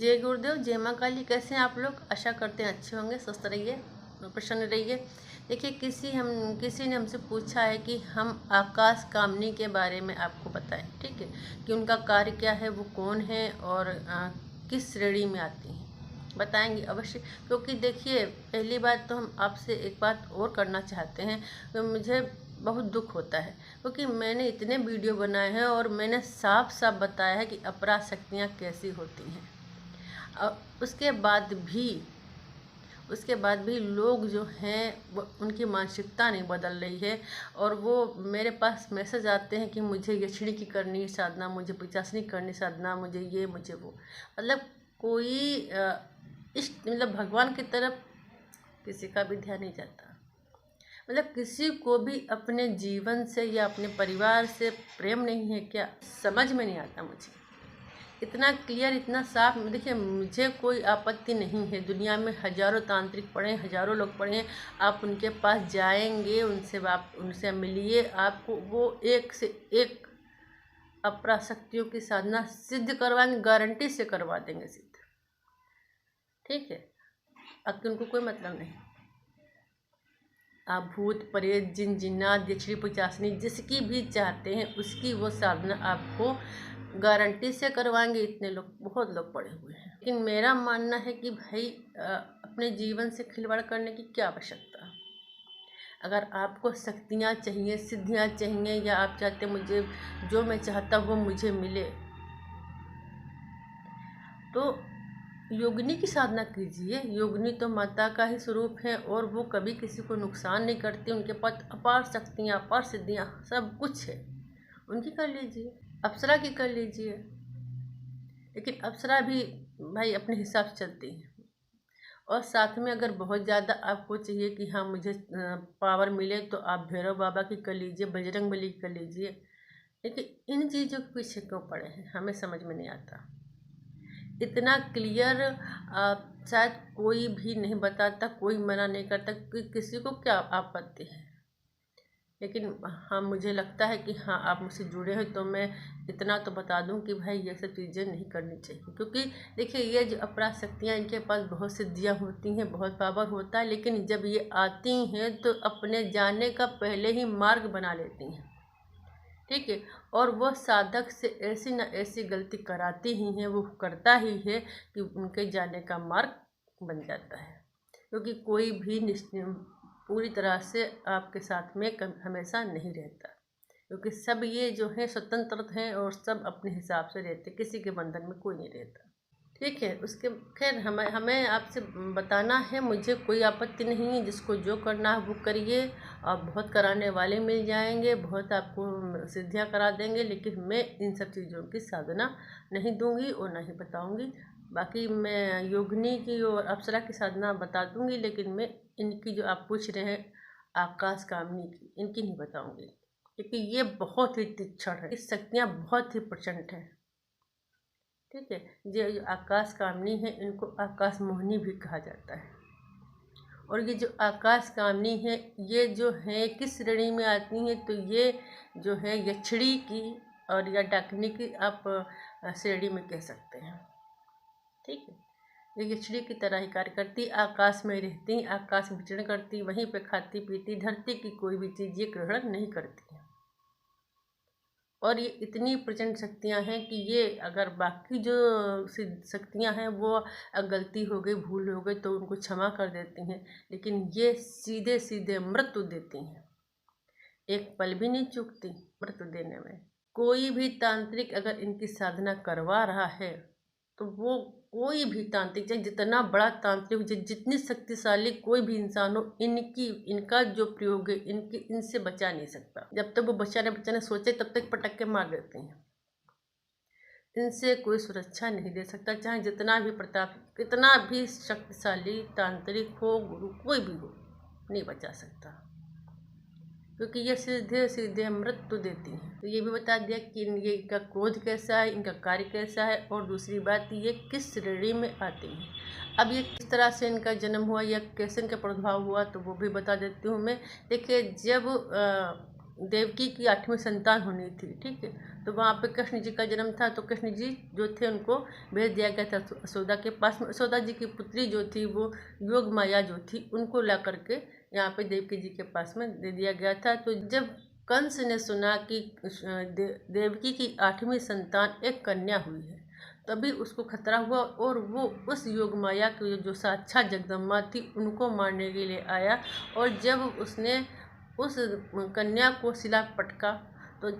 जय गुरुदेव, जय माँ काली। कैसे हैं आप लोग? आशा करते हैं अच्छे होंगे, स्वस्थ रहिए, प्रसन्न रहिए। देखिए, किसी ने हमसे पूछा है कि हम आकाश कामनी के बारे में आपको बताएं, ठीक है, कि उनका कार्य क्या है, वो कौन है और किस श्रेणी में आती हैं। बताएंगे अवश्य, क्योंकि देखिए, पहली बात तो हम आपसे एक बात और करना चाहते हैं। तो मुझे बहुत दुख होता है, क्योंकि मैंने इतने वीडियो बनाए हैं और मैंने साफ साफ बताया है कि अपराध शक्तियाँ कैसी होती हैं। उसके बाद भी लोग जो हैं वो उनकी मानसिकता नहीं बदल रही है। और वो मेरे पास मैसेज आते हैं कि मुझे यक्षिणी की करनी साधना, मुझे पिचासनी करनी साधना, मुझे ये मुझे वो। मतलब कोई इष्ट मतलब भगवान की तरफ किसी का भी ध्यान नहीं जाता। मतलब किसी को भी अपने जीवन से या अपने परिवार से प्रेम नहीं है क्या, समझ में नहीं आता मुझे। इतना क्लियर, इतना साफ। देखिए, मुझे कोई आपत्ति नहीं है। दुनिया में हजारों तांत्रिक पढ़े हैं, हजारों लोग पढ़े हैं। आप उनके पास जाएंगे, उनसे मिलिए, आपको वो एक से एक अपराशक्तियों की साधना सिद्ध करवाएंगे, गारंटी से करवा देंगे सिद्ध। ठीक है, अब उनको कोई मतलब नहीं। आप भूत प्रेत जिन जिन्नात यक्षिणी पिशाचिनी जिसकी भी चाहते हैं उसकी वो साधना आपको गारंटी से करवाएंगे। इतने लोग, बहुत लोग पड़े हुए हैं। लेकिन मेरा मानना है कि भाई, अपने जीवन से खिलवाड़ करने की क्या आवश्यकता। अगर आपको शक्तियाँ चाहिए, सिद्धियाँ चाहिए, या आप चाहते मुझे जो मैं चाहता हूँ वो मुझे मिले, तो योगिनी की साधना कीजिए। योगिनी तो माता का ही स्वरूप है और वो कभी किसी को नुकसान नहीं करती। उनके पास अपार शक्तियाँ, अपार सिद्धियाँ, सब कुछ है। उनकी कर लीजिए, अप्सरा की कर लीजिए। लेकिन अप्सरा भी भाई अपने हिसाब से चलती है। और साथ में अगर बहुत ज़्यादा आपको चाहिए कि हाँ मुझे पावर मिले, तो आप भैरव बाबा की कर लीजिए, बजरंग बली की कर लीजिए। लेकिन इन चीज़ों के पीछे क्यों पड़े हैं, हमें समझ में नहीं आता। इतना क्लियर शायद कोई भी नहीं बताता, कोई मना नहीं करता कि किसी को क्या आपत्ति है। लेकिन हाँ, मुझे लगता है कि हाँ, आप मुझसे जुड़े हो तो मैं इतना तो बता दूं कि भाई ये सब चीज़ें नहीं करनी चाहिए। क्योंकि देखिए, ये जो अपराध शक्तियाँ, इनके पास बहुत सिद्धियाँ होती हैं, बहुत पावर होता है, लेकिन जब ये आती हैं तो अपने जाने का पहले ही मार्ग बना लेती हैं। ठीक है, और वो साधक से ऐसी न ऐसी गलती कराती ही हैं, वो करता ही है कि उनके जाने का मार्ग बन जाता है। क्योंकि कोई भी पूरी तरह से आपके साथ में हमेशा नहीं रहता। क्योंकि सब ये जो है स्वतंत्र हैं और सब अपने हिसाब से रहते, किसी के बंधन में कोई नहीं रहता। ठीक है, उसके खैर हमें आपसे बताना है। मुझे कोई आपत्ति नहीं है, जिसको जो करना है वो करिए। और बहुत कराने वाले मिल जाएंगे, बहुत आपको सिद्धियाँ करा देंगे। लेकिन मैं इन सब चीज़ों की साधना नहीं दूंगी और नहीं बताऊंगी। बाकी मैं योगिनी की और अप्सरा की साधना बता दूंगी, लेकिन मैं इनकी जो आप पूछ रहे हैं आकाश कामनी की, इनकी नहीं बताऊंगी। क्योंकि ये बहुत ही तीक्ष्ण है, इस शक्तियाँ बहुत ही प्रचंड हैं। ठीक है, जो आकाश कामनी है, इनको आकाश मोहिनी भी कहा जाता है। और ये जो आकाश कामनी है, ये जो है किस श्रेणी में आती हैं, तो ये जो है यक्षिणी की और या डाकिनी की आप श्रेणी में कह सकते हैं। ठीक है, ये यक्षिणी की तरह ही कार्य करती, आकाश में रहती, आकाश में विचरण करती, वहीं पे खाती पीती, धरती की कोई भी चीज़ ये ग्रहण नहीं करती है। और ये इतनी प्रचंड शक्तियाँ हैं कि ये अगर बाकी जो शक्तियाँ हैं वो गलती हो गई, भूल हो गई, तो उनको क्षमा कर देती हैं। लेकिन ये सीधे सीधे मृत्यु देती हैं, एक पल भी नहीं चूकती मृत्यु देने में। कोई भी तांत्रिक अगर इनकी साधना करवा रहा है, तो वो कोई भी तांत्रिक, चाहे जितना बड़ा तांत्रिक हो, जितनी शक्तिशाली कोई भी इंसान हो, इनका जो प्रयोग है, इनसे बचा नहीं सकता। जब तक वो बचाने सोचे, तब तक पटक के मार देते हैं। इनसे कोई सुरक्षा नहीं दे सकता, चाहे जितना भी प्रताप, कितना भी शक्तिशाली तांत्रिक हो, गुरु कोई भी हो, नहीं बचा सकता। क्योंकि ये सीधे सीधे मृत्यु देती हैं। तो ये भी बता दिया कि ये इनका क्रोध कैसा है, इनका कार्य कैसा है, और दूसरी बात ये किस श्रेणी में आती हैं। अब ये किस तरह से इनका जन्म हुआ या कैसे इनका प्रभाव हुआ, तो वो भी बता देती हूँ मैं। देखिए, जब देवकी की 8वीं संतान होनी थी, ठीक है। तो वहाँ पे कृष्ण जी का जन्म था, तो कृष्ण जी जो थे उनको भेज दिया गया था यशोदा के पास में। यशोदा जी की पुत्री जो थी वो योग माया जो थी उनको ला करके यहाँ पे देवकी जी के पास में दे दिया गया था। तो जब कंस ने सुना कि देवकी की 8वीं संतान एक कन्या हुई है, तभी उसको खतरा हुआ और वो उस योग माया की जो साक्षात जगदम्बा थी उनको मारने के लिए आया। और जब उसने उस कन्या को शिला पटका, तो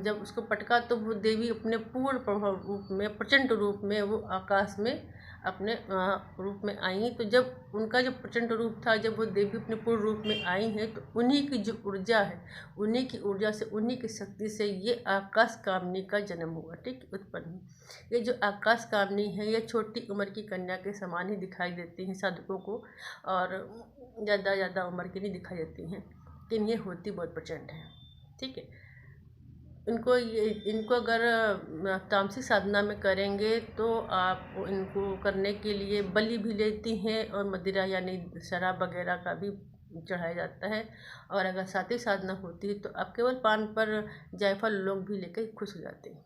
जब उसको पटका तो वो देवी अपने पूर्ण प्रभाव रूप में, प्रचंड रूप में वो आकाश में अपने रूप में आई। तो जब उनका जो प्रचंड रूप था, जब वो देवी अपने पूर्ण रूप में आई हैं, तो उन्हीं की जो ऊर्जा है, उन्हीं की ऊर्जा से, उन्हीं की शक्ति से ये आकाश कामनी का जन्म हुआ, ठीक, उत्पन्न हुई। ये जो आकाश कामनी है ये छोटी उम्र की कन्या के समान ही दिखाई देती हैं साधकों को, और ज़्यादा उम्र की नहीं दिखाई देती हैं, लेकिन ये होती बहुत प्रचंड है, ठीक है। इनको अगर तामसिक साधना में करेंगे तो आप इनको करने के लिए बलि भी लेती हैं, और मदिरा यानी शराब वगैरह का भी चढ़ाया जाता है। और अगर सात्विक साधना होती है तो आप केवल पान पर जायफल लोग भी लेकर खुश हो जाते हैं,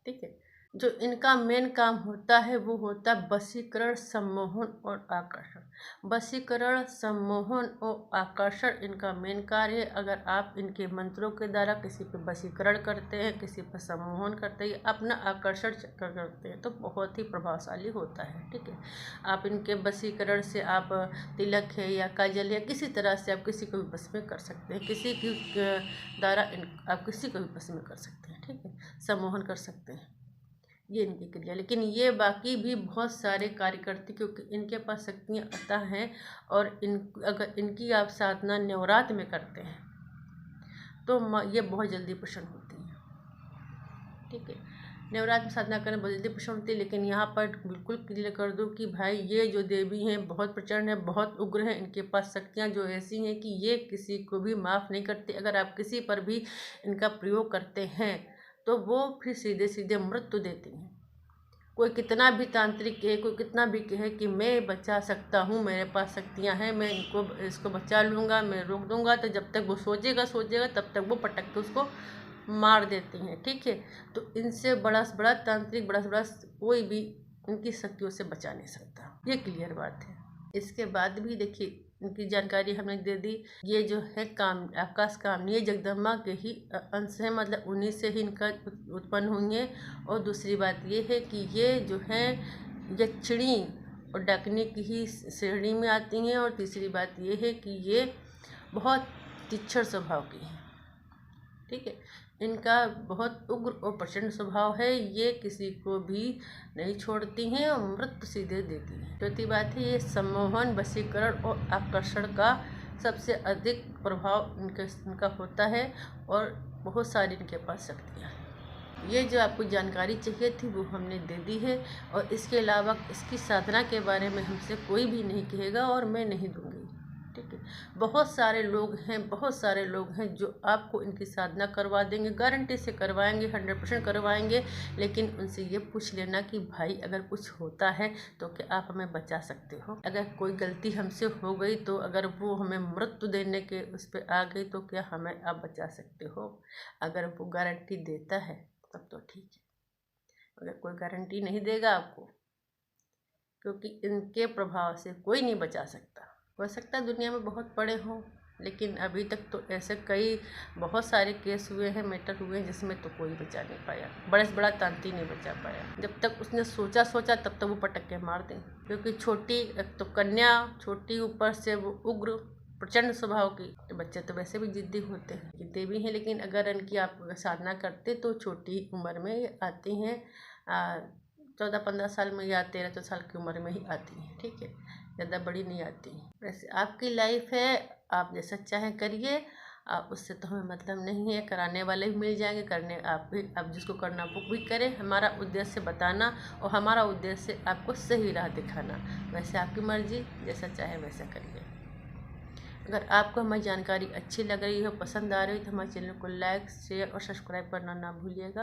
ठीक है। जो इनका मेन काम होता है वो होता है वशीकरण, सम्मोहन और आकर्षण। वशीकरण, सम्मोहन और आकर्षण इनका मेन कार्य है। अगर आप इनके मंत्रों के द्वारा किसी पे वशीकरण करते हैं, किसी पर सम्मोहन करते हैं, अपना आकर्षण करते हैं, तो बहुत ही प्रभावशाली होता है, ठीक है। आप इनके वशीकरण से आप तिलक है या काजल या किसी तरह से आप किसी को भी बस में कर सकते हैं, किसी के द्वारा आप किसी को भी बस में कर सकते हैं, ठीक है, सम्मोहन कर सकते हैं, ये इनकी क्रिया। लेकिन ये बाकी भी बहुत सारे कार्य करते, क्योंकि इनके पास शक्तियाँ अतः हैं। और अगर इनकी आप साधना नवरात्र में करते हैं तो ये बहुत जल्दी प्रसन्न होती हैं, ठीक है। नवरात्र में साधना करने बहुत जल्दी प्रसन्न होती है। लेकिन यहाँ पर बिल्कुल क्लियर कर दूँ कि भाई ये जो देवी हैं बहुत प्रचंड है, बहुत उग्र हैं। इनके पास शक्तियाँ जो ऐसी हैं कि ये किसी को भी माफ़ नहीं करती। अगर आप किसी पर भी इनका प्रयोग करते हैं तो वो फिर सीधे सीधे मृत्यु देती हैं। कोई कितना भी तांत्रिक कहे, कोई कितना भी कहे कि मैं बचा सकता हूँ, मेरे पास शक्तियाँ हैं, मैं इसको बचा लूँगा, मैं रोक दूँगा, तो जब तक वो सोचेगा तब तक वो पटक के उसको मार देती हैं, ठीक है। तो इनसे बड़ा से बड़ा तांत्रिक, बड़ा से बड़ा कोई भी इनकी शक्तियों से बचा नहीं सकता, ये क्लियर बात है। इसके बाद भी देखिए इनकी जानकारी हमने दे दी। ये जो है आकाश कामनी, ये जगदम्बा के ही अंश है, मतलब उन्हीं से ही इनका उत्पन्न हुई है। और दूसरी बात ये है कि ये जो है यक्षिणी और डाकिनी की ही श्रेणी में आती हैं। और तीसरी बात ये है कि ये बहुत तीक्ष्ण स्वभाव की हैं, ठीक है। इनका बहुत उग्र और प्रचंड स्वभाव है, ये किसी को भी नहीं छोड़ती हैं और मृत्यु सीधे देती हैं। चौथी बात है, ये सम्मोहन, वशीकरण और आकर्षण का सबसे अधिक प्रभाव इनका होता है, और बहुत सारी इनके पास शक्तियाँ हैं। ये जो आपको जानकारी चाहिए थी वो हमने दे दी है, और इसके अलावा इसकी साधना के बारे में हमसे कोई भी नहीं कहेगा और मैं नहीं दूँगी, ठीक है। बहुत सारे लोग हैं जो आपको इनकी साधना करवा देंगे, गारंटी से करवाएंगे, 100% करवाएंगे। लेकिन उनसे ये पूछ लेना कि भाई अगर कुछ होता है तो क्या आप हमें बचा सकते हो? अगर कोई गलती हमसे हो गई तो अगर वो हमें मृत्यु देने के उस पर आ गई तो क्या हमें आप बचा सकते हो? अगर वो गारंटी देता है तब तो ठीक है, अगर कोई गारंटी नहीं देगा आपको, क्योंकि इनके प्रभाव से कोई नहीं बचा सकता। हो सकता है दुनिया में बहुत पड़े हों, लेकिन अभी तक तो ऐसे बहुत सारे केस हुए हैं, मैटर हुए हैं, जिसमें तो कोई बचा नहीं पाया, बड़े से बड़ा तांती नहीं बचा पाया। जब तक उसने सोचा तब तक वो पटक के मार दें, क्योंकि छोटी तो कन्या छोटी, ऊपर से वो उग्र प्रचंड स्वभाव की, तो बच्चे तो वैसे भी जिद्दी होते हैं, जिद्दी भी हैं। लेकिन अगर इनकी आप साधना करते तो छोटी उम्र में आती हैं, 14-15 साल में या 13 साल की उम्र में ही आती हैं, ठीक है, ज़्यादा बड़ी नहीं आती। वैसे आपकी लाइफ है, आप जैसा चाहें करिए, आप उससे तो हमें मतलब नहीं है, कराने वाले भी मिल जाएंगे, करने आप जिसको करना वो भी करें। हमारा उद्देश्य बताना और हमारा उद्देश्य आपको सही राह दिखाना। वैसे आपकी मर्जी, जैसा चाहे वैसा करिए। अगर आपको हमारी जानकारी अच्छी लग रही हो, पसंद आ रही हो, तो हमारे चैनल को लाइक, शेयर और सब्सक्राइब करना ना भूलिएगा।